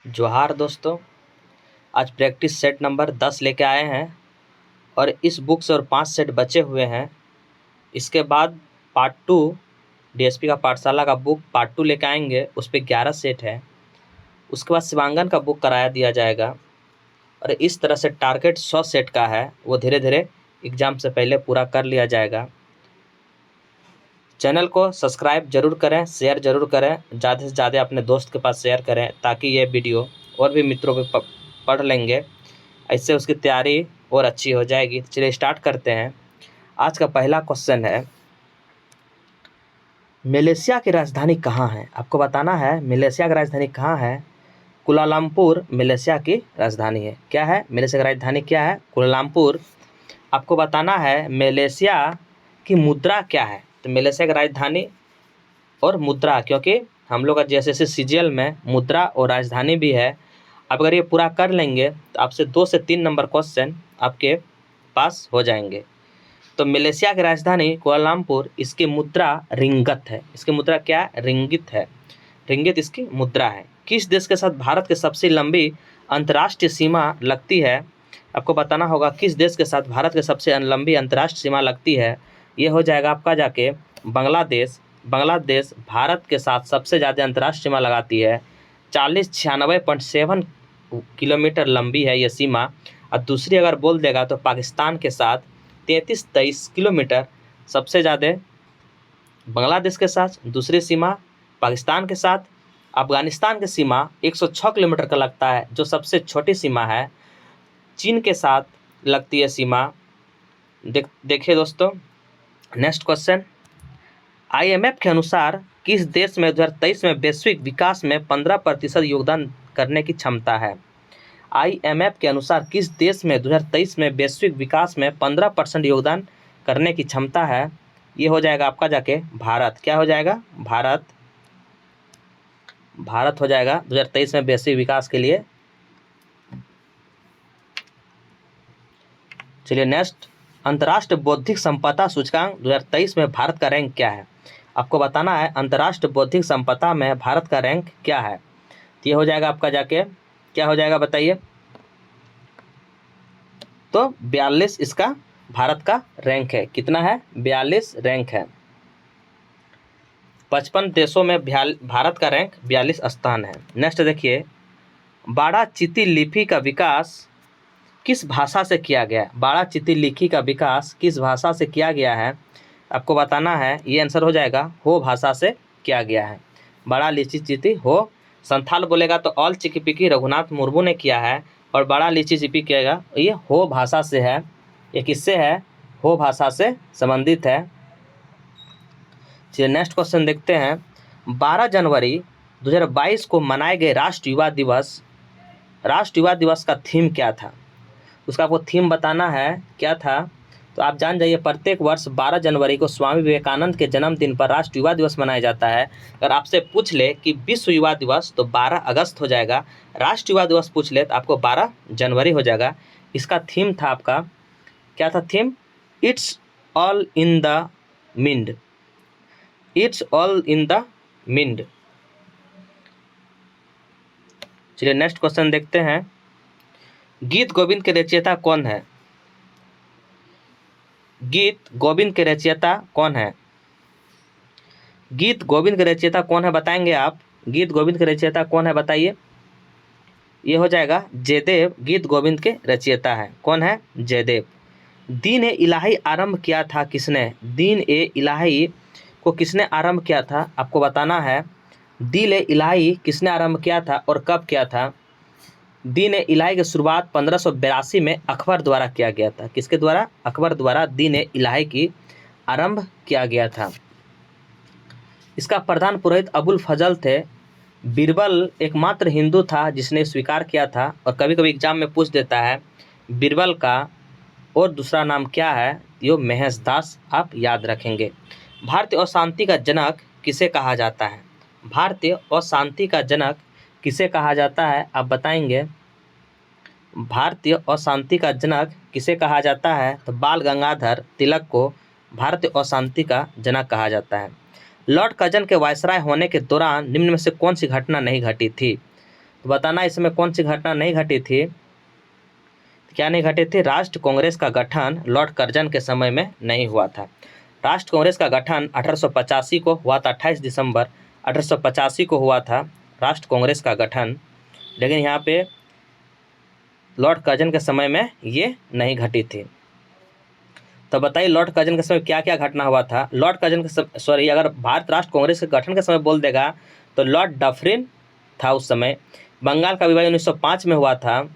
जोहार दोस्तों। आज प्रैक्टिस सेट नंबर 10 लेके आए हैं और इस बुक से और 5 सेट बचे हुए हैं। इसके बाद पार्ट 2 डीएसपी का पाठशाला का बुक पार्ट 2 लेके आएंगे, उस पर 11 सेट है। उसके बाद शिवांगन का बुक कराया दिया जाएगा और इस तरह से टारगेट 100 सेट का है, वो धीरे धीरे एग्ज़ाम से पहले पूरा कर लिया जाएगा। चैनल को सब्सक्राइब जरूर करें, शेयर जरूर करें, ज़्यादा से ज़्यादा अपने दोस्त के पास शेयर करें ताकि ये वीडियो और भी मित्रों पे पढ़ लेंगे, इससे उसकी तैयारी और अच्छी हो जाएगी। चलिए स्टार्ट करते हैं। आज का पहला क्वेश्चन है, मलेशिया की राजधानी कहाँ है? आपको बताना है मलेशिया की राजधानी कहाँ है। कुआलालंपुर मलेशिया की राजधानी है। क्या है? मलेशिया की राजधानी क्या है? कुआलालंपुर। आपको बताना है मलेशिया की मुद्रा क्या है। तो मलेशिया की राजधानी और मुद्रा, क्योंकि हम लोग का जैसे सीजीएल में मुद्रा और राजधानी भी है। अब अगर ये पूरा कर लेंगे तो आपसे 2 से 3 नंबर क्वेश्चन आपके पास हो जाएंगे। तो मलेशिया की राजधानी कुआलालंपुर, इसकी मुद्रा रिंगत है। इसकी मुद्रा क्या है? रिंगित है। रिंगित इसकी मुद्रा है। किस देश के साथ भारत की सबसे लंबी अंतर्राष्ट्रीय सीमा लगती है? आपको बताना होगा किस देश के साथ भारत की सबसे लंबी अंतर्राष्ट्रीय सीमा लगती है। ये हो जाएगा आपका जाके बांग्लादेश। बांग्लादेश भारत के साथ सबसे ज़्यादा अंतर्राष्ट्रीय सीमा लगाती है। 4096.7 किलोमीटर लंबी है ये सीमा। और दूसरी अगर बोल देगा तो पाकिस्तान के साथ 3323 किलोमीटर सबसे ज़्यादा बांग्लादेश के साथ, दूसरी सीमा पाकिस्तान के साथ। अफगानिस्तान की सीमा 106 किलोमीटर का लगता है, जो सबसे छोटी सीमा है। चीन के साथ लगती है सीमा। देखिए दोस्तों, नेक्स्ट क्वेश्चन, आईएमएफ के अनुसार किस देश में 2023 में वैश्विक विकास में 15% योगदान करने की क्षमता है? आईएमएफ के अनुसार किस देश में 2023 में वैश्विक विकास में 15% योगदान करने की क्षमता है? ये हो जाएगा आपका जाके भारत। क्या हो जाएगा? भारत। भारत हो जाएगा 2023 में वैश्विक विकास के लिए। चलिए नेक्स्ट, अंतर्राष्ट्रीय बौद्धिक संपदा सूचकांक 2023 में भारत का रैंक क्या है? आपको बताना है अंतर्राष्ट्रीय बौद्धिक संपदा में भारत का रैंक क्या है। तो ये हो जाएगा आपका जाके, क्या हो जाएगा बताइए? तो 42 इसका भारत का रैंक है। कितना है? 42 रैंक है। 55 देशों में भारत का रैंक 42 स्थान है। नेक्स्ट देखिए, बाड़ा चिती लिपि का विकास किस भाषा से किया गया है? बाड़ा चिती लिपि का विकास किस भाषा से किया गया है? आपको बताना है। ये आंसर हो जाएगा हो भाषा से किया गया है। बाड़ा लीची चिती हो। संथाल बोलेगा तो ऑल चिकीपिकी रघुनाथ मुर्मू ने किया है, और बड़ा लीची चिपी किएगा ये हो भाषा से है। ये किससे है? हो भाषा से संबंधित है। चलिए नेक्स्ट क्वेश्चन देखते हैं, 12 जनवरी 2022 को मनाए गए राष्ट्रीय युवा दिवस का थीम क्या था? उसका आपको थीम बताना है क्या था। तो आप जान जाइए, प्रत्येक वर्ष 12 जनवरी को स्वामी विवेकानंद के जन्मदिन पर राष्ट्रीय युवा दिवस मनाया जाता है। अगर आपसे पूछ ले कि विश्व युवा दिवस तो 12 अगस्त हो जाएगा। राष्ट्रीय युवा दिवस पूछ ले तो आपको 12 जनवरी हो जाएगा। इसका थीम था आपका, क्या था theme? It's all in the mind. It's all in the mind. चलिए नेक्स्ट क्वेश्चन देखते हैं, गीत गोविंद के रचयिता कौन है? गीत गोविंद के रचयिता कौन है? गीत गोविंद के रचयिता कौन है बताएंगे आप? गीत गोविंद के रचयिता कौन है बताइए? ये हो जाएगा जयदेव गीत गोविंद के रचयिता है। कौन है? जयदेव। दीन ए इलाही आरंभ किया था किसने? दीन ए इलाही को किसने आरंभ किया था? आपको बताना है। दीन ए इलाही किसने आरंभ किया था और कब किया था? दीन ए इलाही की शुरुआत 1582 में अकबर द्वारा किया गया था। किसके द्वारा? अकबर द्वारा दीन ए इलाही की आरंभ किया गया था। इसका प्रधान पुरोहित अबुल फजल थे। बीरबल एकमात्र हिंदू था जिसने स्वीकार किया था, और कभी कभी एग्जाम में पूछ देता है बीरबल का और दूसरा नाम क्या है। यो महेश दास आप याद रखेंगे। भारतीय अशांति का जनक किसे कहा जाता है? भारतीय अशांति का जनक किसे कहा जाता है आप बताएंगे? भारतीय अशांति का जनक किसे कहा जाता है? तो बाल गंगाधर तिलक को भारतीय अशांति का जनक कहा जाता है। लॉर्ड कर्जन के वायसराय होने के दौरान निम्न में से कौन सी घटना नहीं घटी थी? तो बताना इसमें कौन सी घटना नहीं घटी थी, क्या नहीं घटी थी? राष्ट्र कांग्रेस का गठन लॉर्ड कर्जन के समय में नहीं हुआ था। राष्ट्र कांग्रेस का गठन 1885 को हुआ था, 28 दिसंबर 1885 को हुआ था राष्ट्र कांग्रेस का गठन, लेकिन यहाँ पे लॉर्ड कर्जन के समय में ये नहीं घटी थी। तो बताइए लॉर्ड कर्जन के समय क्या क्या घटना हुआ था? लॉर्ड कर्जन के सॉरी, अगर भारत राष्ट्र कांग्रेस के गठन के समय बोल देगा तो लॉर्ड डफरिन था उस समय। बंगाल का विभाजन 1905 में हुआ था,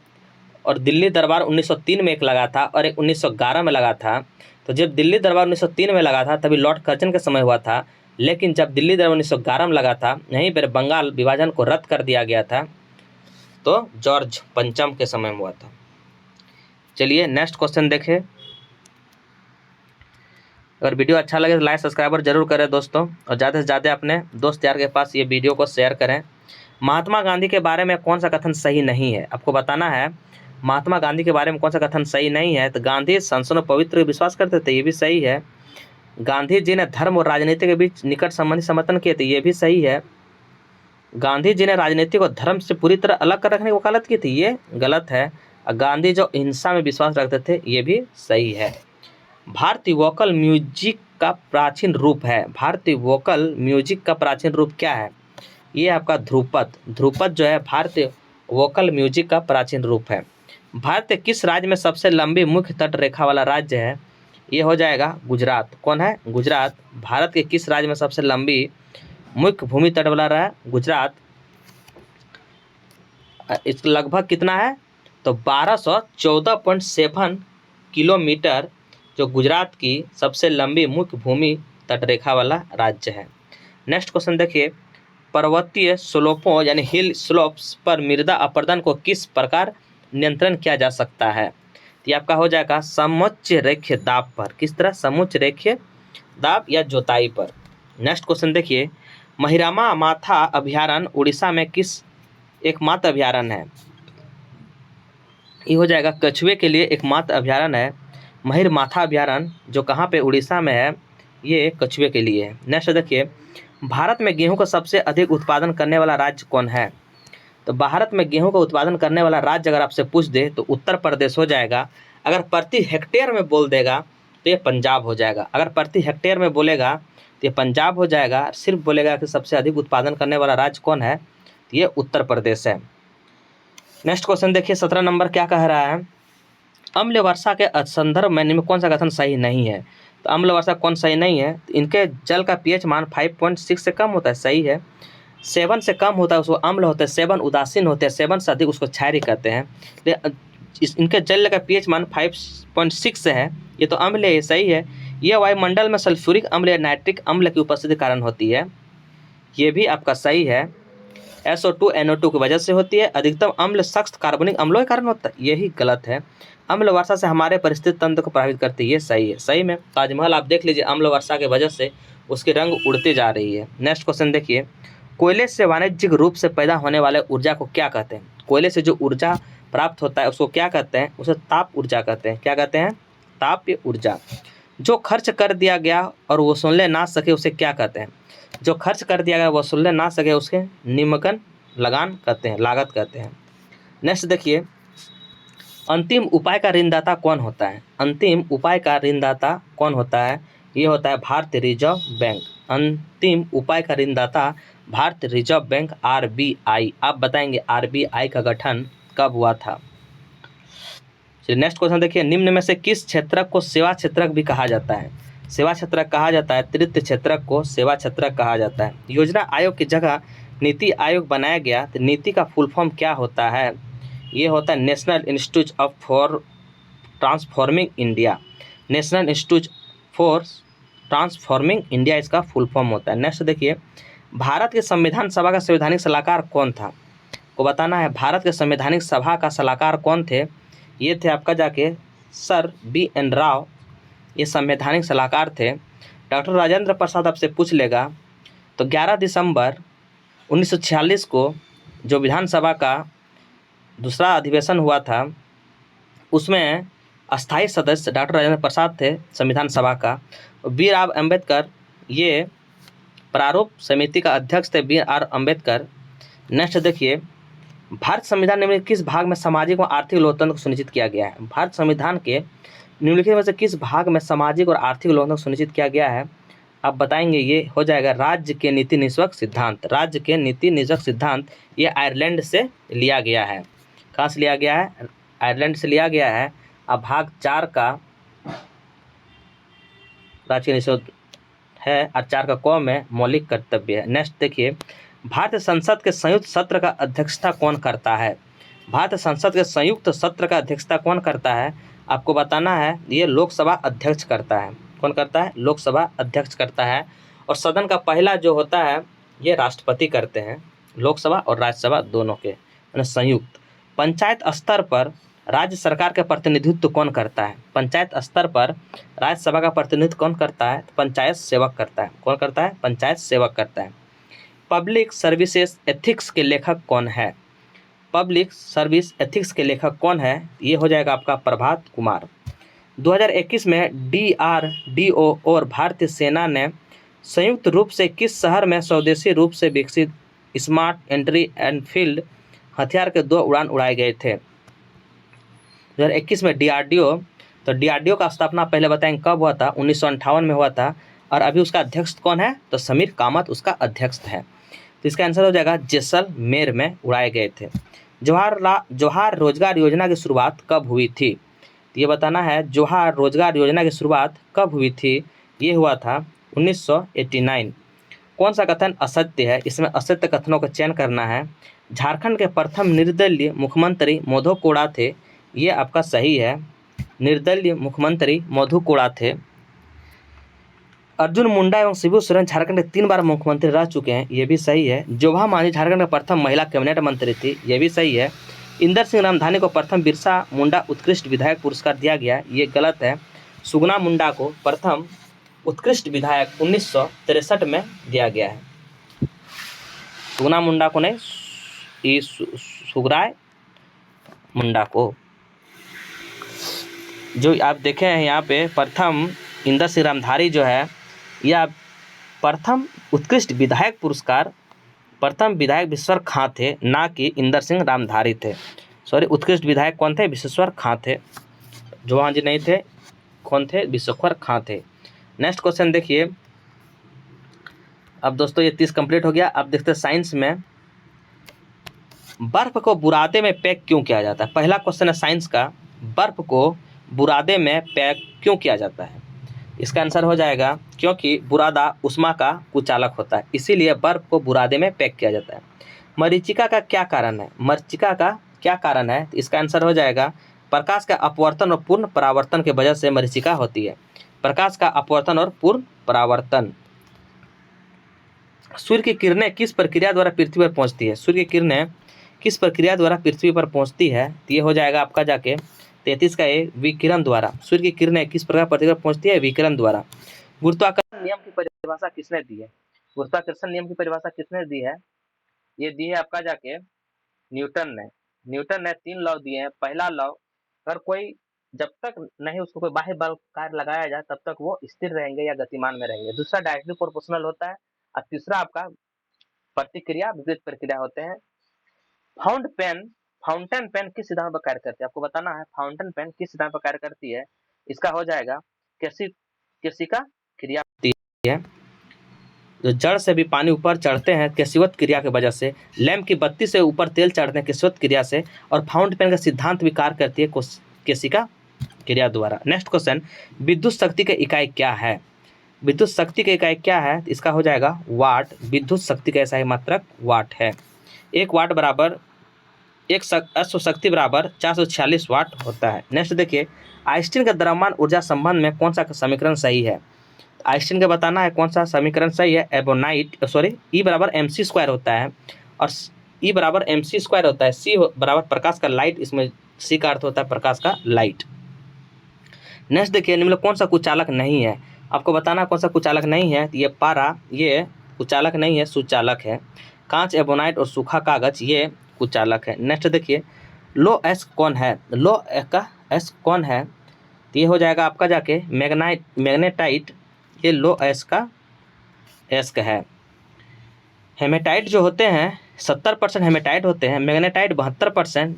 और दिल्ली दरबार 1903 में एक लगा था और एक 1911 में लगा था। तो जब दिल्ली दरबार 1903 में लगा था तभी लॉर्ड कर्जन के समय हुआ था, लेकिन जब दिल्ली दरबार 1911 में लगा था, यहीं पर बंगाल विभाजन को रद्द कर दिया गया था, तो जॉर्ज पंचम के समय में हुआ था। चलिए नेक्स्ट क्वेश्चन देखें। अगर वीडियो अच्छा लगे तो लाइक सब्सक्राइबर जरूर करें दोस्तों, और ज़्यादा से ज़्यादा अपने दोस्त यार के पास ये वीडियो को शेयर करें। महात्मा गांधी के बारे में कौन सा कथन सही नहीं है? आपको बताना है महात्मा गांधी के बारे में कौन सा कथन सही नहीं है। तो गांधी संसद पवित्र विश्वास करते थे, ये भी सही है। गांधी जी ने धर्म और राजनीति के बीच निकट संबंधी समर्थन किए थे, ये भी सही है। गांधी जी ने राजनीति को धर्म से पूरी तरह अलग कर रखने की वकालत की थी, ये गलत है। गांधी जो हिंसा में विश्वास रखते थे, ये भी सही है। भारतीय वोकल म्यूजिक का प्राचीन रूप है। भारतीय वोकल म्यूजिक का प्राचीन रूप क्या है? ये आपका ध्रुपद। ध्रुपद जो है भारतीय वोकल म्यूजिक का प्राचीन रूप है। भारत के किस राज्य में सबसे लंबी मुख्य तट रेखा वाला राज्य है? ये हो जाएगा गुजरात। कौन है? गुजरात। भारत के किस राज्य में सबसे लंबी मुख्य भूमि तट वाला रहा? गुजरात। इसका लगभग कितना है? तो 1214.7 किलोमीटर जो गुजरात की सबसे लंबी मुख्य भूमि तट रेखा वाला राज्य है। नेक्स्ट क्वेश्चन देखिए। पर्वतीय स्लोपों यानी हिल स्लोप्स पर मृदा अपरदन को किस प्रकार नियंत्रण किया जा सकता है? तो ये आपका हो जाएगा समोच्च रेखीय दाब पर। किस तरह? समोच्च रेखीय दाब या जोताई पर। नेक्स्ट क्वेश्चन देखिए। महिरामा माथा अभयारण्य उड़ीसा में किस एकमात्र अभयारण्य है? ये हो जाएगा कछुए के लिए एकमात्र अभयारण्य है महिर माथा अभयारण्य, जो कहाँ पे? उड़ीसा में है, ये कछुए के लिए है। नेक्स्ट देखिए। भारत में गेहूं का सबसे अधिक उत्पादन करने वाला राज्य कौन है? तो भारत में गेहूं का उत्पादन करने वाला राज्य अगर आपसे पूछ दे तो उत्तर प्रदेश हो जाएगा। अगर प्रति हेक्टेयर में बोल देगा तो ये पंजाब हो जाएगा। अगर प्रति हेक्टेयर में बोलेगा तो ये पंजाब हो जाएगा। सिर्फ बोलेगा कि सबसे अधिक उत्पादन करने वाला राज्य कौन है, तो ये उत्तर प्रदेश है। नेक्स्ट क्वेश्चन देखिए 17 नंबर क्या कह रहा है? अम्ल वर्षा के संदर्भ में निम्न कौन सा कथन सही नहीं है? तो अम्ल वर्षा कौन सही नहीं है? इनके जल का पीएच मान 5.6 से कम होता है, सही है। 7 से कम होता है उसको अम्ल होता है, 7 उदासीन होते हैं, 7 से अधिक उसको क्षारीय कहते हैं। इनके जल का पीएच मान 5.6 से है, ये तो अम्ल है, ये सही है। ये वायुमंडल में सल्फ्यूरिक अम्ल या नाइट्रिक अम्ल की उपस्थिति के कारण होती है, ये भी आपका सही है। SO2 NO2 की वजह से होती है। अधिकतम अम्ल सख्त कार्बनिक अम्लों के कारण होता है, यही गलत है। अम्ल वर्षा से हमारे परिस्थिति तंत्र को प्रभावित करती है, ये सही है। सही में ताजमहल आप देख लीजिए, अम्ल वर्षा की वजह से उसकी रंग उड़ती जा रही है। नेक्स्ट क्वेश्चन देखिए। कोयले से वाणिज्यिक रूप से पैदा होने वाले ऊर्जा को क्या कहते हैं? कोयले से जो ऊर्जा प्राप्त होता है उसको क्या कहते हैं? उसे ताप ऊर्जा कहते हैं। क्या कहते हैं? ताप ऊर्जा। जो खर्च कर दिया गया और वसूलने ना सके उसे क्या कहते हैं? जो खर्च कर दिया गया वसूलने ना सके उसके निम्नलिखित लगान कहते हैं, लागत कहते हैं। नेक्स्ट देखिए। अंतिम उपाय का ऋणदाता कौन होता है? अंतिम उपाय का ऋणदाता कौन होता है? ये होता है भारतीय रिजर्व बैंक। अंतिम उपाय का ऋणदाता भारतीय रिजर्व बैंक RBI। आप बताएंगे RBI का गठन कब हुआ था? चलिए नेक्स्ट क्वेश्चन देखिए। निम्न में से किस क्षेत्रक को सेवा क्षेत्रक भी कहा जाता है? सेवा क्षेत्रक कहा जाता है, तृतीय क्षेत्रक को सेवा क्षेत्रक कहा जाता है। योजना आयोग की जगह नीति आयोग बनाया गया, तो नीति का फुल फॉर्म क्या होता है? ये होता है national institute for transforming India. National institute for transforming India इसका फुल फॉर्म होता है। नेक्स्ट देखिए। भारत के संविधान सभा का संवैधानिक सलाहकार कौन था? को बताना है भारत के संवैधानिक सभा का सलाहकार कौन थे? ये थे आपका जाके सर BN राव, ये संवैधानिक सलाहकार थे। डॉक्टर राजेंद्र प्रसाद आपसे पूछ लेगा तो 11 दिसंबर 1946 को जो विधानसभा का दूसरा अधिवेशन हुआ था उसमें अस्थाई सदस्य डॉक्टर राजेंद्र प्रसाद थे संविधान सभा का। BR अम्बेडकर ये प्रारूप समिति का अध्यक्ष थे, BR अम्बेडकर। नेक्स्ट देखिए। भारत संविधान निम्नलिखित किस भाग में सामाजिक और आर्थिक लोकतंत्र को सुनिश्चित किया गया है? भारत संविधान के निम्नलिखित में से किस भाग में सामाजिक और आर्थिक लोकतंत्र को सुनिश्चित किया गया है? आप बताएंगे ये हो जाएगा राज्य के नीति निष्पक्ष सिद्धांत। राज्य के नीति निष्पक्ष सिद्धांत ये आयरलैंड से लिया गया है। कहाँ से लिया गया है? आयरलैंड से लिया गया है। अब भाग 4 का राज्य निषेध है और 4 का क में मौलिक कर्तव्य है। नेक्स्ट देखिए, भारत संसद के संयुक्त सत्र का अध्यक्षता कौन करता है? भारत संसद के संयुक्त सत्र का अध्यक्षता कौन करता है? आपको बताना है, ये लोकसभा अध्यक्ष करता है। कौन करता है? लोकसभा अध्यक्ष करता है। और सदन का पहला जो होता है ये राष्ट्रपति करते हैं, लोकसभा और राज्यसभा दोनों के, यानी संयुक्त। पंचायत स्तर पर राज्य सरकार का प्रतिनिधित्व कौन करता है? पंचायत स्तर पर राज्यसभा का प्रतिनिधित्व कौन करता है? पंचायत सेवक करता है। कौन करता है? पंचायत सेवक करता है। पब्लिक सर्विसेज एथिक्स के लेखक कौन है? पब्लिक सर्विस एथिक्स के लेखक कौन है? ये हो जाएगा आपका प्रभात कुमार। 2021 में DRDO और भारतीय सेना ने संयुक्त रूप से किस शहर में स्वदेशी रूप से विकसित स्मार्ट एंट्री एंड फील्ड हथियार के 2 उड़ान उड़ाए गए थे? 2021 में DRDO, तो DRDO का स्थापना पहले बताएंगे कब हुआ था? 1958 में हुआ था। और अभी उसका अध्यक्ष कौन है? तो समीर कामत उसका अध्यक्ष है। तो इसका आंसर हो जाएगा जैसलमेर में उड़ाए गए थे। जवाहर रोजगार योजना की शुरुआत कब हुई थी? तो ये बताना है, जवाहर रोजगार योजना की शुरुआत कब हुई थी? ये हुआ था 1989। कौन सा कथन असत्य है? इसमें असत्य कथनों का चयन करना है। झारखंड के प्रथम निर्दलीय मुख्यमंत्री मधु कोड़ा थे। ये आपका सही है, निर्दलीय मुख्यमंत्री मधु कोड़ा थे। अर्जुन मुंडा एवं शिबू सोरेन झारखंड के 3 बार मुख्यमंत्री रह चुके हैं। ये भी सही है। जोभा मांझी झारखंड के प्रथम महिला कैबिनेट मंत्री थी। ये भी सही है। इंदर सिंह रामधानी को प्रथम बिरसा मुंडा उत्कृष्ट विधायक पुरस्कार दिया गया। ये गलत है। सुगना मुंडा को प्रथम उत्कृष्ट विधायक 1963 में दिया गया है। सुगना मुंडा को नहीं, सुगराय मुंडा को। जो आप देखे हैं यहाँ पे प्रथम इंदर सिंह रामधारी जो है, यह प्रथम उत्कृष्ट विधायक पुरस्कार प्रथम विधायक विश्वेश्वर खां थे, ना कि इंदर सिंह रामधारी थे। सॉरी, उत्कृष्ट विधायक कौन थे? विश्वेश्वर खां थे। जवाहर जी नहीं थे। कौन थे? विश्वेश्वर खां थे। नेक्स्ट क्वेश्चन देखिए। अब दोस्तों ये 30 कंप्लीट हो गया। अब देखते हैं साइंस में, बर्फ को बुरादे में पैक क्यों किया जाता है? पहला क्वेश्चन है साइंस का, बर्फ को बुरादे में पैक क्यों किया जाता है? इसका आंसर हो जाएगा क्योंकि बुरादा उष्मा का कुचालक होता है, इसीलिए बर्फ को बुरादे में पैक किया जाता है। मरीचिका का क्या कारण है? मरीचिका का क्या कारण है? इसका आंसर हो जाएगा प्रकाश का अपवर्तन और पूर्ण परावर्तन की वजह से मरीचिका होती है। प्रकाश का अपवर्तन और पूर्ण परावर्तन। सूर्य की किरणें किस प्रक्रिया द्वारा पृथ्वी पर पहुंचती है? सूर्य की किरणें किस प्रक्रिया द्वारा पृथ्वी पर पहुंचती है? तो ये हो जाएगा आपका जाके 33 का ये विकिरण द्वारा। सूर्य की किरणें किस प्रकार पृथ्वी पर पहुंचती है? विकिरण द्वारा। गुरुत्वाकर्षण नियम की परिभाषा किसने दी है? गुरुत्वाकर्षण नियम की परिभाषा किसने दी है? ये दी है आपका जाके न्यूटन ने। न्यूटन ने 3 लॉ दिए हैं। पहला लॉ, अगर कोई जब तक नहीं उसको कोई बाह्य बल कार्य लगाया जाए तब तक वो स्थिर रहेंगे या गतिमान में रहेंगे। दूसरा डायरेक्टली प्रोपोर्शनल होता है। और तीसरा आपका प्रतिक्रिया विपरीत प्रक्रिया होते हैं। फाउंटेन पेन किस सिद्धांत पर कार्य करती है? आपको बताना है फाउंटेन पेन किस सिद्धांत पर कार्य करती है। इसका हो जाएगा केशिका क्रिया होती है। जो जड़ से भी पानी ऊपर चढ़ते हैं केशिवत क्रिया की वजह से, लैंप की बत्ती से ऊपर तेल चढ़ते हैं केशिवत क्रिया से, और फाउंटेन पेन का सिद्धांत भी कार्य करती है केशिका क्रिया द्वारा। नेक्स्ट क्वेश्चन, विद्युत शक्ति की इकाई क्या है? विद्युत शक्ति की इकाई क्या है? इसका हो जाएगा वाट। विद्युत शक्ति का ऐसा ही मात्रक वाट है। 1 वाट बराबर एक अश्व शक्ति बराबर 446 वाट होता है। नेक्स्ट देखिए, आइंस्टीन का द्रव्यमान ऊर्जा संबंध में कौन सा समीकरण सही है? आइंस्टीन का बताना है कौन सा समीकरण सही है। E बराबर mc² होता है, और E बराबर mc² होता है। C बराबर प्रकाश का लाइट, इसमें C का अर्थ होता है प्रकाश का लाइट। नेक्स्ट देखिए, निम्न कौन सा कुचालक नहीं है? आपको बताना कौन सा कुचालक नहीं है। ये पारा, ये कुचालक नहीं है, सुचालक है। कांच, एबोनाइट और सूखा कागज ये कुचालक है। नेक्स्ट देखिए, लो एस कौन है? लो का एस कौन है? तो ये हो जाएगा आपका जाके मैग्नेटाइट। ये लो एस का एस का है। हेमेटाइट जो होते हैं 70% हेमेटाइट होते हैं, मैग्नेटाइट 72%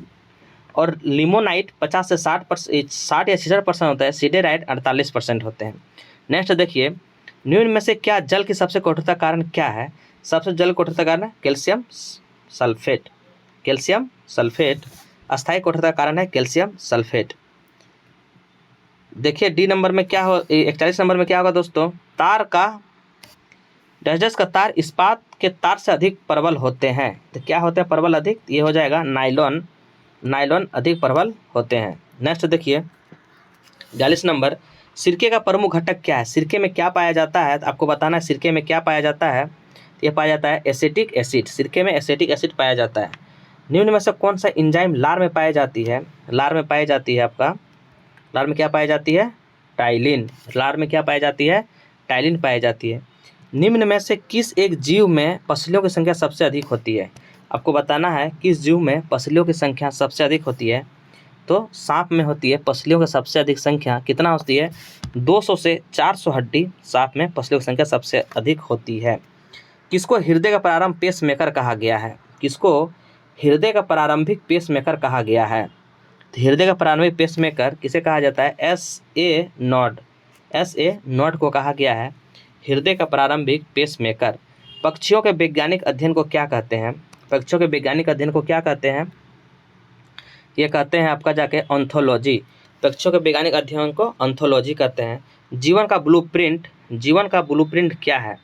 और लिमोनाइट 50 से 60 या 66% होता है, सिडेराइट 48% होते हैं। नेक्स्ट देखिए, निम्न में से क्या जल की सबसे कठोरता कारण क्या है? सबसे जल कठोरता कारण है कैल्शियम सल्फेट। कैल्शियम सल्फेट अस्थायी कठोरता कारण है कैल्शियम सल्फेट। देखिए डी नंबर में क्या हो, 41 नंबर में क्या होगा दोस्तों? तार का डैश का तार इस्पात के तार से अधिक प्रबल होते हैं। तो क्या होते हैं प्रबल अधिक? ये हो जाएगा नायलॉन। नायलॉन अधिक प्रबल होते हैं। नेक्स्ट देखिए 42 नंबर, सिरके का प्रमुख घटक क्या है? सिरके में क्या पाया जाता है? तो आपको बताना है सिरके में क्या पाया जाता है। ये पाया जाता है एसिटिक एसिड। सिरके में एसिटिक एसिड पाया जाता है। निम्न में से कौन सा एंजाइम लार में पाई जाती है? लार में पाई जाती है आपका, लार में क्या पाई जाती है? टाइलिन। लार में क्या पाई जाती है? टाइलिन पाई जाती है। निम्न में से किस एक जीव में पसलियों की संख्या सबसे अधिक होती है? आपको बताना है किस जीव में पसलियों की संख्या सबसे अधिक होती है। तो सांप में होती है पसलियों की सबसे अधिक संख्या। कितना होती है? 200 से 400 हड्डी सांप में पसलियों की संख्या सबसे अधिक होती है। किसको हृदय का प्रारंभ पेसमेकर कहा गया है? किसको हृदय का प्रारंभिक पेसमेकर कहा गया है? तो हृदय का प्रारंभिक पेसमेकर किसे कहा जाता है? S.A. नॉड। S.A. नॉड को कहा गया है हृदय का प्रारंभिक पेसमेकर। पक्षियों के वैज्ञानिक अध्ययन को क्या कहते हैं? पक्षियों के वैज्ञानिक अध्ययन को क्या कहते हैं? ये कहते हैं आपका जाके ऑन्थोलॉजी। पक्षियों के वैज्ञानिक अध्ययन को ऑन्थोलॉजी कहते हैं। जीवन का ब्लूप्रिंट, जीवन का ब्लूप्रिंट क्या है?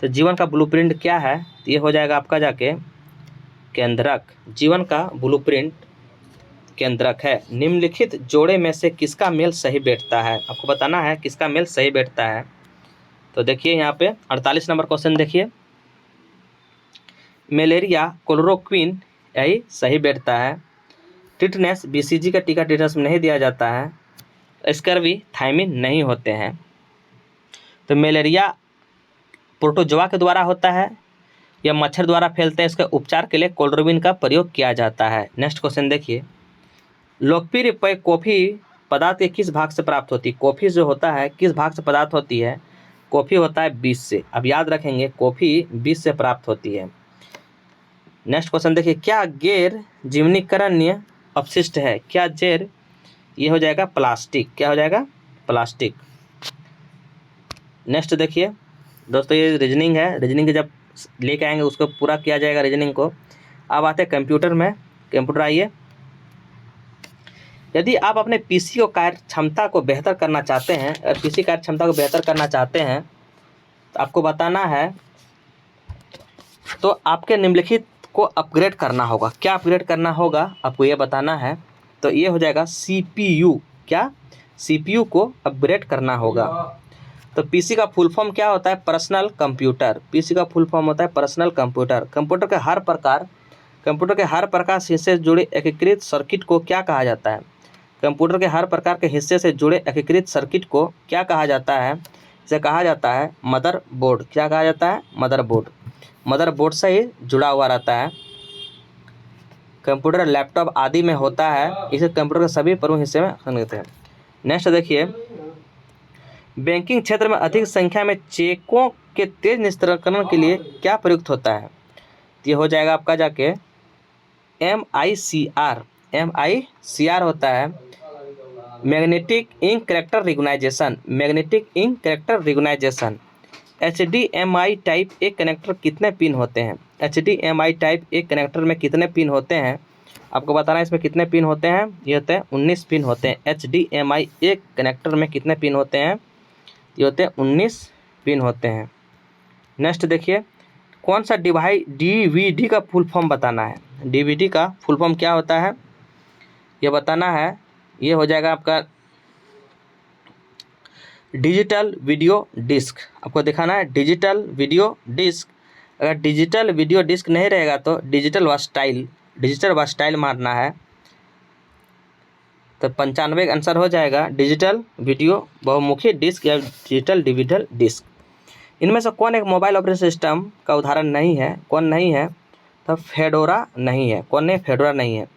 तो जीवन का ब्लूप्रिंट क्या है? तो ये हो जाएगा आपका जाके केंद्रक। जीवन का ब्लूप्रिंट केंद्रक है। निम्नलिखित जोड़े में से किसका मेल सही बैठता है? आपको बताना है किसका मेल सही बैठता है। तो देखिए यहाँ पे 48 नंबर क्वेश्चन देखिए, मलेरिया क्लोरोक्विन यही सही बैठता है। टिटनेस BCG का टीका टिटनेस में नहीं दिया जाता है। स्कर्वी थायमिन नहीं होते हैं। तो मलेरिया प्रोटोजोआ के द्वारा होता है या मच्छर द्वारा फैलते हैं। इसके उपचार के लिए क्लोरोक्विन का प्रयोग किया जाता है। नेक्स्ट क्वेश्चन देखिए, लोकप्रिय पेय कॉफ़ी पदार्थ के किस भाग से प्राप्त होती है? कॉफ़ी जो होता है किस भाग से पदार्थ होती है? कॉफ़ी होता है बीज से। अब याद रखेंगे कॉफ़ी बीज से प्राप्त होती है। नेक्स्ट क्वेश्चन देखिए, क्या गैर जीवनीकरणीय अपशिष्ट है? क्या जैर? ये हो जाएगा प्लास्टिक। क्या हो जाएगा? प्लास्टिक। नेक्स्ट देखिए दोस्तों, ये रीजनिंग है। रीजनिंग के जब लेके आएंगे उसको पूरा किया जाएगा रीजनिंग को। अब आते हैं कंप्यूटर में। कंप्यूटर आइए, यदि आप अपने पीसी को कार्य क्षमता को बेहतर करना चाहते हैं, अगर पीसी कार्य क्षमता को बेहतर करना चाहते हैं तो आपको बताना है, तो आपके निम्नलिखित को अपग्रेड करना होगा। क्या अपग्रेड करना होगा आपको ये बताना है। तो ये हो जाएगा CPU। क्या? CPU को अपग्रेड करना होगा। तो पीसी का फुल फॉर्म क्या होता है? Personal computer. पीसी का फुल फॉर्म होता है पर्सनल कंप्यूटर। कंप्यूटर के हर प्रकार से जुड़े एकीकृत सर्किट को क्या कहा जाता है? कंप्यूटर के हर प्रकार के हिस्से से जुड़े एकीकृत सर्किट को क्या कहा जाता है? इसे कहा जाता है मदरबोर्ड। क्या कहा जाता है? मदरबोर्ड। मदरबोर्ड से ही जुड़ा हुआ रहता है। कंप्यूटर लैपटॉप आदि में होता है। इसे कंप्यूटर के सभी प्रमुख हिस्से में संगत है। नेक्स्ट देखिए, बैंकिंग क्षेत्र में अधिक संख्या में चेकों के तेज निस्तारण के लिए क्या प्रयुक्त होता है? ये हो जाएगा आपका जाके MICR। MICR होता है magnetic ink character recognition. Magnetic ink character recognition. HDMI type एक कनेक्टर कितने पिन होते हैं? HDMI टाइप एक कनेक्टर में कितने पिन होते हैं? आपको बताना है इसमें कितने पिन होते हैं। ये होते हैं 19 पिन होते हैं। HDMI एक कनेक्टर में कितने पिन होते हैं? ये होते हैं 19 पिन होते हैं। नेक्स्ट देखिए, कौन सा DVD का फुल फॉर्म बताना है। DVD का फुल फॉर्म क्या होता है ये बताना है। ये हो जाएगा आपका डिजिटल वीडियो डिस्क। आपको दिखाना है डिजिटल वीडियो डिस्क। अगर डिजिटल वीडियो डिस्क नहीं रहेगा तो डिजिटल व स्टाइल मारना है। तो 95 आंसर हो जाएगा डिजिटल वीडियो बहुमुखी डिस्क या डिजिटल डिजिटल डिस्क। इनमें से कौन एक मोबाइल ऑपरेटिंग सिस्टम का उदाहरण नहीं है? कौन नहीं है? तो फेडोरा नहीं है। कौन नहीं? फेडोरा नहीं है।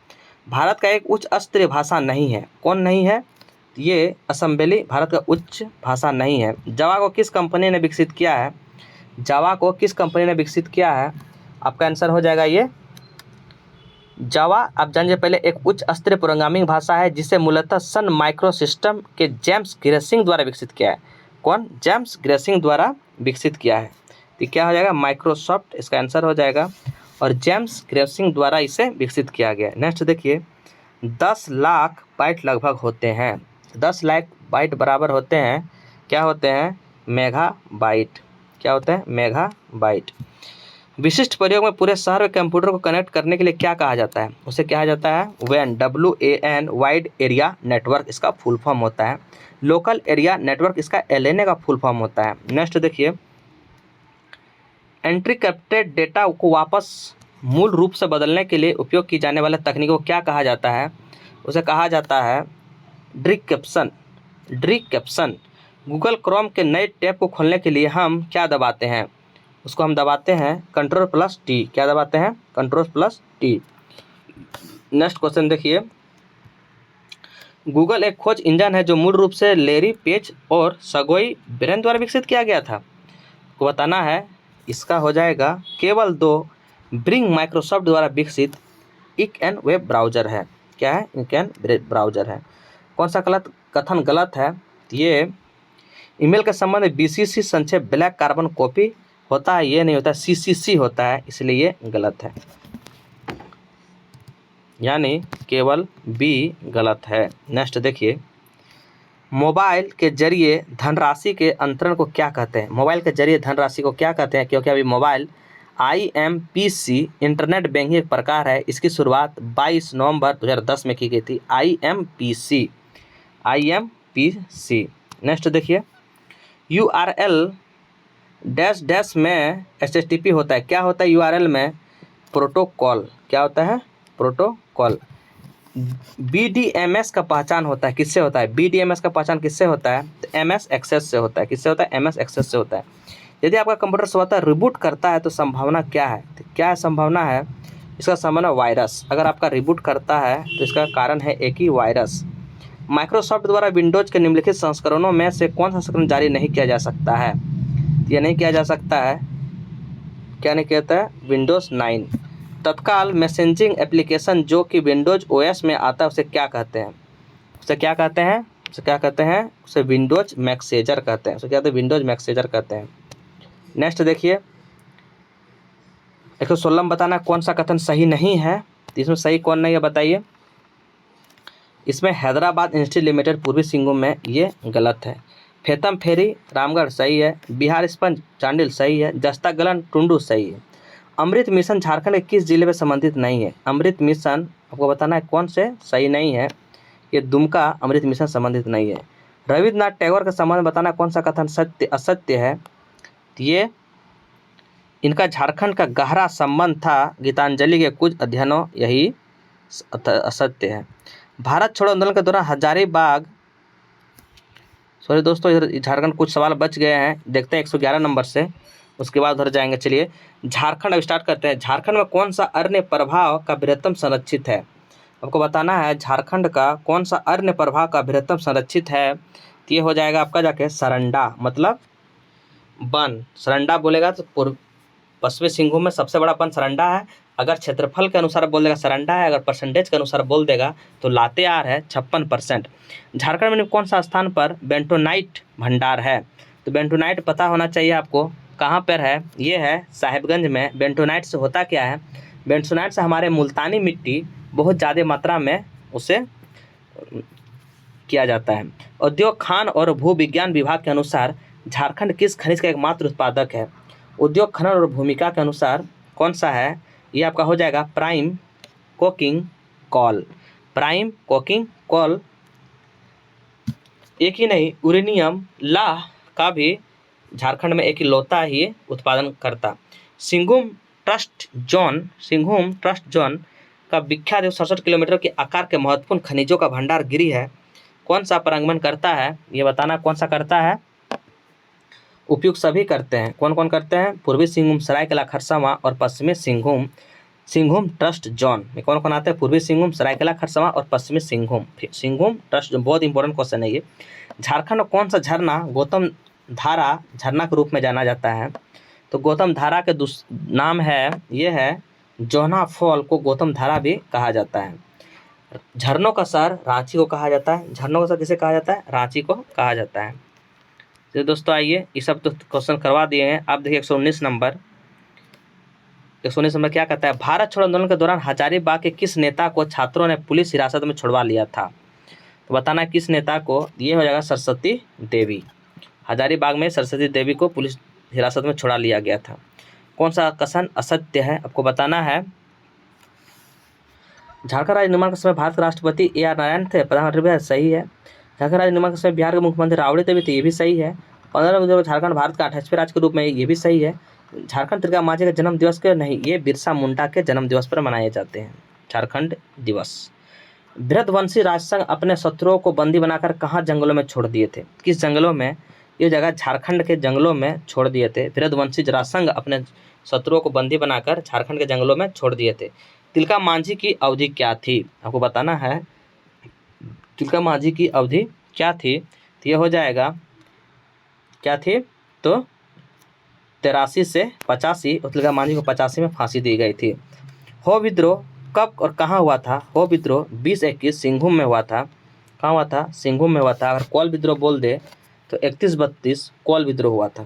भारत का एक उच्च स्तरीय भाषा नहीं है। कौन नहीं है? ये असेंबली भारत का उच्च भाषा नहीं है। जावा को किस कंपनी ने विकसित किया है? जावा को किस कंपनी ने विकसित किया है? आपका आंसर हो जाएगा ये जावा। आप जानिए पहले एक उच्च स्तरीय प्रोग्रामिंग भाषा है जिसे मूलतः सन माइक्रोसिस्टम के जेम्स ग्रेसिंग द्वारा विकसित किया है। कौन? जेम्स ग्रेसिंग द्वारा विकसित किया है। तो क्या हो जाएगा? माइक्रोसॉफ्ट इसका आंसर हो जाएगा और जेम्स ग्रेसिंग द्वारा इसे विकसित किया गया। नेक्स्ट देखिए 10 लाख बाइट लगभग होते हैं। 10 लाख बाइट बराबर होते हैं, क्या होते हैं? Mega bite. क्या होते हैं? Mega bite. विशिष्ट प्रयोग में पूरे शहर में कंप्यूटर को कनेक्ट करने के लिए क्या कहा जाता है? उसे कहा जाता है WAN, WAN wide area network इसका फुल फॉर्म होता है। लोकल एरिया नेटवर्क इसका LNA का फुल फॉर्म होता है। नेक्स्ट देखिए एन्क्रिप्टेड डेटा को वापस मूल रूप से बदलने के लिए उपयोग की जाने वाले तकनीक को क्या कहा जाता है? उसे कहा जाता है डिक्रिप्शन। डिक्रिप्शन। गूगल क्रोम के नए टैब को खोलने के लिए हम क्या दबाते हैं? उसको हम दबाते हैं Ctrl+T। क्या दबाते हैं? Ctrl+T। नेक्स्ट क्वेश्चन देखिए गूगल एक खोज इंजन है जो मूल रूप से लेरी पेज और सर्गेई ब्रिन द्वारा विकसित किया गया था। को बताना है इसका हो जाएगा केवल 2 ब्रिंग माइक्रोसॉफ्ट द्वारा विकसित इक-एन वेब ब्राउज़र है। क्या है? इक-एन वेब ब्राउज़र है। कौन सा गलत कथन गलत है? ये ईमेल के संबंध में BCC संक्षेप ब्लैक कार्बन कॉपी होता है, ये नहीं होता, CCC होता है, इसलिए ये गलत है, यानी केवल B गलत है। नेक्स्ट देखिए मोबाइल के जरिए धनराशि के अंतरण को क्या कहते हैं? मोबाइल के जरिए धनराशि को क्या कहते हैं? क्योंकि अभी मोबाइल IMPC इंटरनेट बैंकिंग एक प्रकार है। इसकी शुरुआत 22 नवंबर 2010 में की गई थी। IMPC। नेक्स्ट देखिए URL डैश डैश में HTTP होता है। क्या होता है URL में? प्रोटोकॉल। क्या होता है? प्रोटोकॉल। BDMS का पहचान होता है किससे होता है? BDMS का पहचान किससे होता है? तो MS एक्सेस से होता है। किससे होता है? MS एक्सेस से होता है। यदि आपका कंप्यूटर स्वतः रिबूट करता है तो संभावना क्या है? तो क्या संभावना है? इसका संभावना वायरस। अगर आपका रिबूट करता है तो इसका कारण है एक ही वायरस। माइक्रोसॉफ्ट द्वारा विंडोज के निम्नलिखित संस्करणों में से कौन सा संस्करण जारी नहीं किया जा सकता है? यह नहीं किया जा सकता है, क्या नहीं कहता है? विंडोज़ 9। तत्काल मैसेजिंग एप्लीकेशन जो कि विंडोज OS में आता है उसे क्या कहते हैं? उसे क्या कहते हैं? उसे क्या कहते हैं? उसे विंडोज मैसेंजर कहते हैं। उसे क्या कहते हैं? विंडोज मैसेंजर कहते हैं। नेक्स्ट देखिए 116 में बताना कौन सा कथन सही नहीं है। तो इसमें सही कौन नहीं है बताइए? इसमें हैदराबाद इंडस्ट्री लिमिटेड पूर्वी सिंहभूम में ये गलत है। फेतम फेरी रामगढ़ सही है। बिहार स्पंज चांडिल सही है। जस्ता गलन टुंडू सही है। अमृत मिशन झारखंड के किस जिले में संबंधित नहीं है? अमृत मिशन आपको बताना है कौन से सही नहीं है। ये दुमका अमृत मिशन संबंधित नहीं है। रविन्द्रनाथ टैगोर के संबंध में बताना कौन सा कथन सत्य असत्य है? ये इनका झारखंड का गहरा संबंध था। गीतांजलि के कुछ अध्ययनों यही असत्य है। भारत छोड़ो आंदोलन के दौरान हजारीबाग सॉरी दोस्तों इधर झारखंड कुछ सवाल बच गए हैं, देखते हैं 111 नंबर से, उसके बाद उधर जाएंगे। चलिए झारखंड अब स्टार्ट करते हैं। झारखंड में कौन सा अरण्य प्रभाव का बृहत्तम संरक्षित है? आपको बताना है झारखंड का कौन सा अरण्य प्रभाव का बृहत्तम संरक्षित है। तो ये हो जाएगा आपका जाके सरंडा, मतलब वन। सरंडा बोलेगा तो पश्चिमी सिंहभूम में सबसे बड़ा वन सरंडा है। अगर क्षेत्रफल के अनुसार बोल देगा सरंडा है, अगर परसेंटेज के अनुसार बोल देगा तो लातेहार है 56%। झारखंड में कौन सा स्थान पर बेंटोनाइट भंडार है? तो बेंटोनाइट पता होना चाहिए आपको, कहाँ पर है? ये है साहिबगंज में। बेंटोनाइट से होता क्या है? बेंटोनाइट से हमारे मुल्तानी मिट्टी बहुत ज़्यादा मात्रा में उसे किया जाता है। उद्योग खान और भू विज्ञान विभाग के अनुसार झारखंड किस खनिज का एकमात्र उत्पादक है? उद्योग खनन और भूमिका के अनुसार कौन सा है? ये आपका हो जाएगा prime coking coal. Prime coking coal. एक ही नहीं, यूरेनियम लाह का भी झारखंड में एक इकलौता ही उत्पादन करता। सिंहभूम ट्रस्ट जोन का विख्यात 67 किलोमीटर के आकार के महत्वपूर्ण खनिजों का भंडार गिरी है। कौन सा पारगमन करता है? ये बताना कौन सा करता है? उपयुक्त सभी करते हैं। कौन कौन करते हैं? पूर्वी सिंहभूम, सरायकेला खरसावां और पश्चिमी सिंहभूम ट्रस्ट जोन में कौन कौन आते हैं? पूर्वी सिंहभूम, सरायकेला खरसावां और पश्चिमी सिंहभूम ट्रस्ट जोन। बहुत इंपॉर्टेंट क्वेश्चन है ये। झारखंड में कौन सा झरना गौतम धारा झरना के रूप में जाना जाता है? तो गौतम धारा के नाम है, ये है जोहना फॉल को गौतम धारा भी कहा जाता है। झरनों का शहर रांची को कहा जाता है। झरनों का शहर किसे कहा जाता है? रांची को कहा जाता है। तो दोस्तों आइए, ये सब तो क्वेश्चन करवा दिए हैं। अब देखिए 119 नंबर। 119 नंबर क्या कहता है? भारत छोड़ो आंदोलन के दौरान हजारीबाग के किस नेता को छात्रों ने पुलिस हिरासत में छुड़वा लिया था? तो बताना है किस नेता को। ये हो जाएगा सरस्वती देवी। हजारीबाग में सरस्वती देवी को पुलिस हिरासत में छुड़ा लिया गया था। कौन सा कथन असत्य है आपको बताना है। झारखंड राज्य निर्माण के समय भारत के राष्ट्रपति AR नारायण थे, प्रधानमंत्री भी सही है। झारखंड राज्य निर्माण के समय बिहार के मुख्यमंत्री राबड़ी देवी थे, ये भी सही है। 15 अक्टूबर झारखंड भारत का 28वें राज्य के रूप में, ये भी सही है। झारखंड त्रिका माझी के जन्म दिवस के नहीं, ये बिरसा मुंडा के जन्म दिवस पर मनाए जाते हैं झारखंड दिवस। बृहदवंशी राजसंघ अपने शत्रुओं को बंदी बनाकर कहाँ जंगलों में छोड़ दिए थे? किस जंगलों में? ये जगह झारखंड के जंगलों में छोड़ दिए थे। बृहदवंशी राजसंघ अपने शत्रुओं को बंदी बनाकर झारखंड के जंगलों में छोड़ दिए थे। तिलका मांझी की अवधि क्या थी? आपको बताना है तिलका मांझी की अवधि क्या थी। तो ये हो जाएगा क्या थी, तो 83 से 85। और तिलका मांझी को 85 में फांसी दी गई थी। हो विद्रोह कब और कहाँ हुआ था? हो विद्रोह 20-21 सिंहभूम में हुआ था। कहाँ हुआ था? सिंहभूम में हुआ था। अगर कोल विद्रोह बोल दे तो 31-32 कोल विद्रोह हुआ था।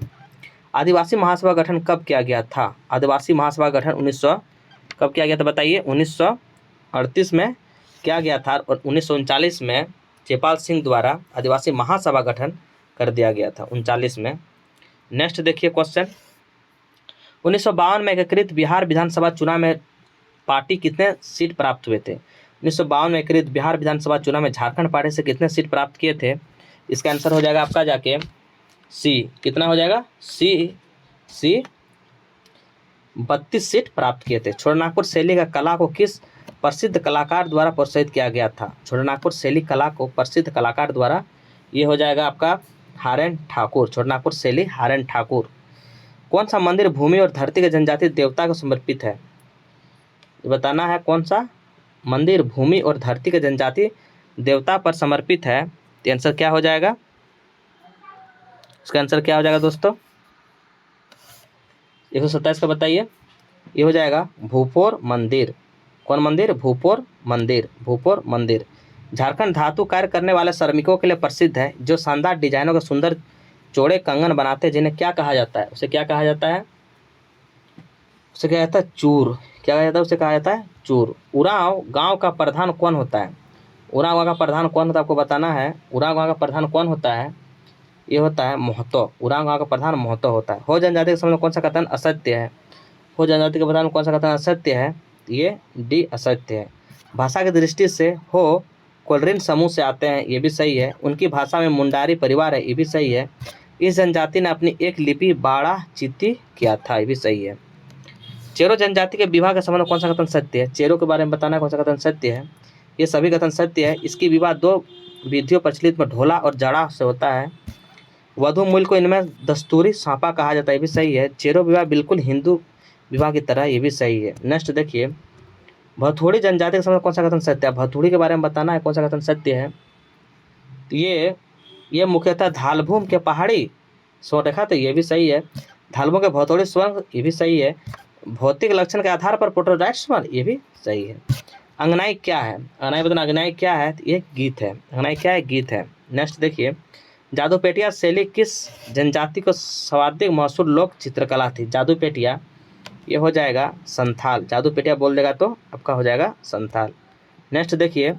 आदिवासी महासभा गठन कब किया गया था? आदिवासी महासभा गठन 1900 कब किया गया था बताइए? 1938 में किया गया था। और 1939 में जयपाल सिंह द्वारा आदिवासी महासभा गठन कर दिया गया था 39 में। नेक्स्ट देखिए क्वेश्चन। 1952 में एकीकृत बिहार विधानसभा चुनाव में पार्टी कितने सीट प्राप्त हुए थे? 1952 में एकीकृत बिहार विधानसभा चुनाव में झारखंड पार्टी से कितने सीट प्राप्त किए थे? इसका आंसर हो जाएगा आपका जाके सी। कितना हो जाएगा? सी 32 सीट प्राप्त किए थे। छोटानागपुर शैली का कला को किस प्रसिद्ध कलाकार द्वारा प्रोत्साहित किया गया था? छोटानागपुर शैली कला को प्रसिद्ध कलाकार द्वारा, ये हो जाएगा आपका हारेन ठाकुर। छोटानागपुर शैली हारेन ठाकुर। कौन सा मंदिर भूमि और धरती के जनजातीय देवता को समर्पित है? बताना है कौन सा मंदिर भूमि और धरती के जनजातीय देवता पर समर्पित है। तो आंसर क्या हो जाएगा? इसका आंसर क्या हो जाएगा दोस्तों? 127 का बताइए। ये हो जाएगा भूपोर मंदिर। कौन मंदिर? भूपोर मंदिर। भूपोर मंदिर झारखंड धातु कार्य करने वाले श्रमिकों के लिए प्रसिद्ध है, जो शानदार डिजाइनों के सुंदर चौड़े कंगन बनाते हैं, जिन्हें क्या कहा जाता है? उसे क्या कहा जाता है? उसे क्या कहता है? चूर। क्या कहा जाता है? उसे कहा जाता है चूर। उरांव गांव का प्रधान कौन होता है? उरांव गांव का प्रधान कौन होता है? आपको बताना है उरांव गांव का प्रधान कौन होता है। ये होता है महतो। उरांव गांव का प्रधान महतो होता है। हो जनजाति के संबंध में कौन सा कथन असत्य है? हो जनजाति के प्रधान में कौन सा कथन असत्य है? ये डी असत्य है। भाषा की दृष्टि से हो कोलरिन समूह से आते हैं, ये भी सही है। उनकी भाषा में मुंडारी परिवार है, ये भी सही है। इस जनजाति ने अपनी एक लिपि बाड़ा चित्ती किया था, ये भी सही है। चेरो जनजाति के विवाह के संबंध में कौन सा कथन सत्य है? चेरो के बारे में बताना कौन सा कथन सत्य है। ये सभी कथन सत्य है। इसकी विवाह 2 विधियों प्रचलित में ढोला और जड़ा से होता है। वधु मूल को इनमें दस्तूरी सांपा कहा जाता है, ये भी सही है। चेरो विवाह बिल्कुल हिंदू विवाह की तरह, ये भी सही है। नेक्स्ट देखिए, भथोड़ी जनजाति के संबंध में कौन सा कथन सत्य है? भथोड़ी के बारे में बताना है कौन सा कथन सत्य है। तो ये मुख्यतः धालभूम के पहाड़ी स्वरेखा, तो ये भी सही है। धालभूम के भौतोड़ी स्वर्ण, ये भी सही है। भौतिक लक्षण के आधार पर प्रोटोडाइट स्वर्ण, ये भी सही है। अंगनाई क्या है? अंगनाई बताना अंगनाई क्या है। तो ये गीत है। अंगनाई क्या है? गीत है। नेक्स्ट देखिए, जादूपेटिया शैली किस जनजाति को सर्वाधिक मशहूर लोक चित्रकला थी? जादूपेटिया, ये हो जाएगा संथाल। जादूपेटिया बोल देगा तो आपका हो जाएगा संथाल। नेक्स्ट देखिए,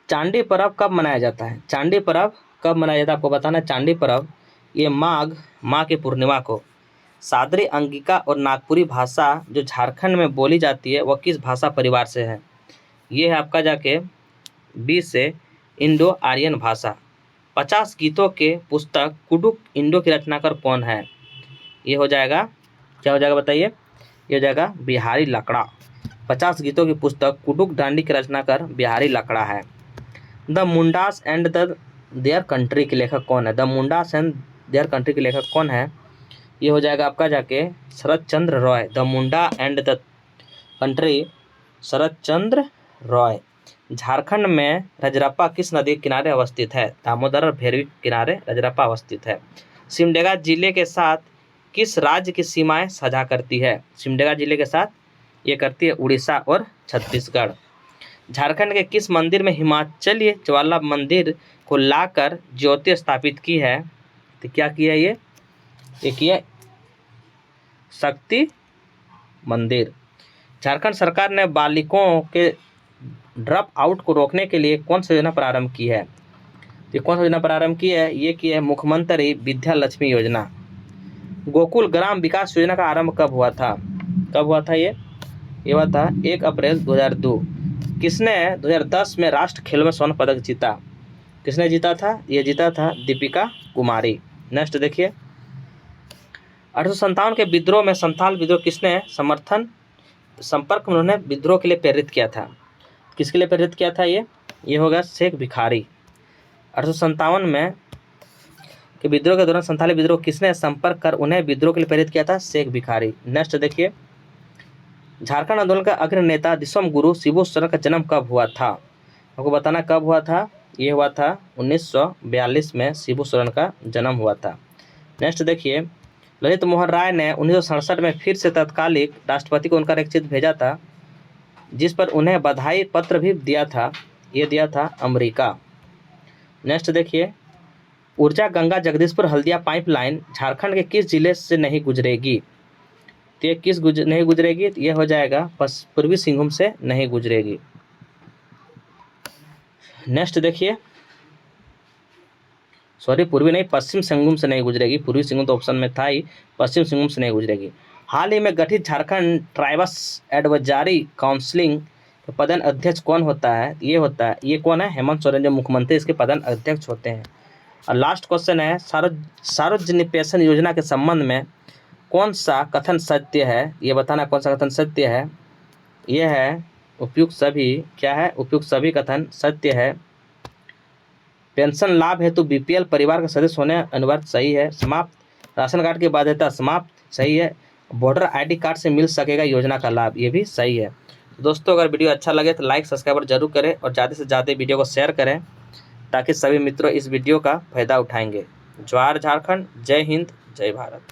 चांडी पर्व कब मनाया जाता है? चांडी पर्व कब मनाया जाता है आपको बताना है। चांडी पर्व ये माघ की पूर्णिमा को। सादरी, अंगिका और नागपुरी भाषा जो झारखंड में बोली जाती है, वह किस भाषा परिवार से है? ये है आपका जाके 20 से इंडो आर्यन भाषा। 50 गीतों के पुस्तक कुडुक इंडो की रचनाकार कौन है? ये हो जाएगा क्या हो जाएगा बताइए। ये हो जाएगा बिहारी लकड़ा। 50 गीतों की पुस्तक कुडुक डांडी की रचनाकार बिहारी लकड़ा है। The Mundas and their country के लेखक कौन है? The Mundas and their country के लेखक कौन है? ये हो जाएगा आपका जाके Sharad Chandra Roy. The Munda and the country, Sharad Chandra Roy. Jharkhand में रजरप्पा किस नदी के किनारे अवस्थित है? दामोदर और भेरवी के किनारे रजरप्पा अवस्थित है। सिमडेगा जिले के साथ किस राज्य की सीमाएं साझा करती है? सिमडेगा जिले के साथ ये करती है उड़ीसा और छत्तीसगढ़। झारखंड के किस मंदिर में हिमाचलीय ज्वाला मंदिर को लाकर ज्योति स्थापित की है? तो क्या किया ये किया शक्ति मंदिर। झारखंड सरकार ने बालिकों के ड्रॉप आउट को रोकने के लिए कौन सी योजना प्रारंभ की है? ये कौन सी योजना प्रारंभ की है? ये की है मुख्यमंत्री विद्या लक्ष्मी योजना। गोकुल ग्राम विकास योजना का आरंभ कब हुआ था? कब हुआ था ये हुआ था 1 अप्रैल 2002। किसने 2010 में राष्ट्रीय खेलों में स्वर्ण पदक जीता? किसने जीता था? ये जीता था दीपिका कुमारी। नेक्स्ट देखिए, 1857 के विद्रोह में संथाल विद्रोह किसने संपर्क में उन्होंने विद्रोह के लिए प्रेरित किया था? किसके लिए प्रेरित किया था? ये होगा शेख भिखारी। 1857 में के विद्रोह के दौरान संथाली विद्रोह किसने संपर्क कर उन्हें विद्रोह के लिए प्रेरित किया था? शेख भिखारी। नेक्स्ट देखिए, झारखंड आंदोलन का अग्रणी नेता दिसम गुरु शिबू सोरेन का जन्म कब हुआ था? आपको बताना कब हुआ था। ये हुआ था 1942 में शिबू सोरेन का जन्म हुआ था। नेक्स्ट देखिए, ललित मोहन राय ने 1967 में फिर से तत्कालिक राष्ट्रपति को उनका एक चित्र भेजा था जिस पर उन्हें बधाई पत्र भी दिया था। ये दिया था अमेरिका। नेक्स्ट देखिए, ऊर्जा गंगा जगदीशपुर हल्दिया पाइपलाइन झारखंड के किस जिले से नहीं गुजरेगी? तो ये नहीं गुजरेगी? तो ये हो जाएगा पूर्वी सिंहभूम से नहीं गुजरेगी। नेक्स्ट देखिए, पूर्वी नहीं, पश्चिम सिंहभूम से नहीं गुजरेगी। पूर्वी सिंहभूम तो ऑप्शन में था ही, पश्चिम सिंहभूम से नहीं गुजरेगी। हाल ही में गठित झारखंड ट्राइबल्स एडवाइजरी काउंसिलिंग के प्रधान अध्यक्ष कौन होता है? ये कौन है? हेमंत सोरेन जो मुख्यमंत्री इसके प्रधान अध्यक्ष होते हैं। और लास्ट क्वेश्चन है, सार्वजनिक पेंशन योजना के संबंध में कौन सा कथन सत्य है? ये बताना कौन सा कथन सत्य है। यह है उपयुक्त सभी। क्या है? उपयुक्त सभी कथन सत्य है। पेंशन लाभ हेतु बीपीएल परिवार का सदस्य होने अनिवार्य, सही है। समाप्त राशन कार्ड की बाध्यता, समाप्त, सही है। वोटर आईडी कार्ड से मिल सकेगा योजना का लाभ, ये भी सही है। दोस्तों, अगर वीडियो अच्छा लगे तो लाइक सब्सक्राइब जरूर करें और ज़्यादा से ज़्यादा वीडियो को शेयर करें ताकि सभी मित्रों इस वीडियो का फायदा उठाएंगे। जवाहर झारखंड, जय हिंद, जय भारत।